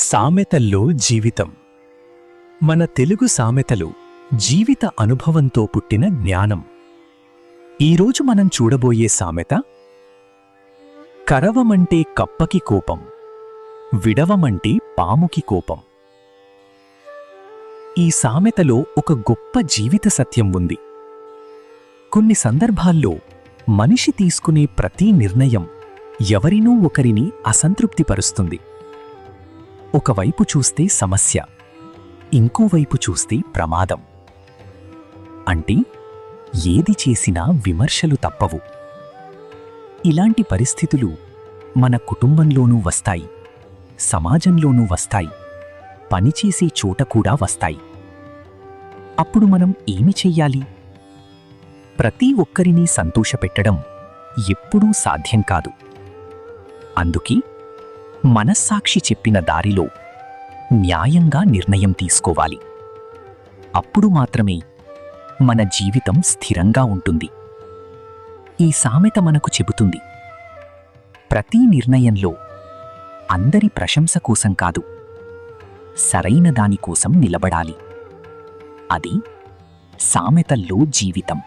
సామెతల్లో జీవితం. మన తెలుగు సామెతలు జీవిత అనుభవంతో పుట్టిన జ్ఞానం. ఈరోజు మనం చూడబోయే సామెత కరవమంటే కప్పకి కోపం, విడవమంటే పాముకి కోపం. ఈ సామెతలో ఒక గొప్ప జీవిత సత్యం ఉంది. కొన్ని సందర్భాల్లో మనిషి తీసుకునే ప్రతి నిర్ణయం ఎవరినో ఒకరిని అసంతృప్తిపరుస్తుంది. ఒకవైపు చూస్తే సమస్య, ఇంకోవైపు చూస్తే ప్రమాదం. అంటే ఏది చేసినా విమర్శలు తప్పవు. ఇలాంటి పరిస్థితులు మన కుటుంబంలోనూ వస్తాయి, సమాజంలోనూ వస్తాయి, పనిచేసే చోట కూడా వస్తాయి. అప్పుడు మనం ఏమి చెయ్యాలి? ప్రతి ఒక్కరినీ సంతోషపెట్టడం ఎప్పుడూ సాధ్యం కాదు. అందుకే మనస్సాక్షి చెప్పిన దారిలో న్యాయంగా నిర్ణయం తీసుకోవాలి. అప్పుడు మాత్రమే మన జీవితం స్థిరంగా ఉంటుంది. ఈ సామెత మనకు చెబుతుంది, ప్రతి నిర్ణయంలో అందరి ప్రశంస కోసం కాదు, సరైన దానికోసం నిలబడాలి. అది సామెతల్లో జీవితం.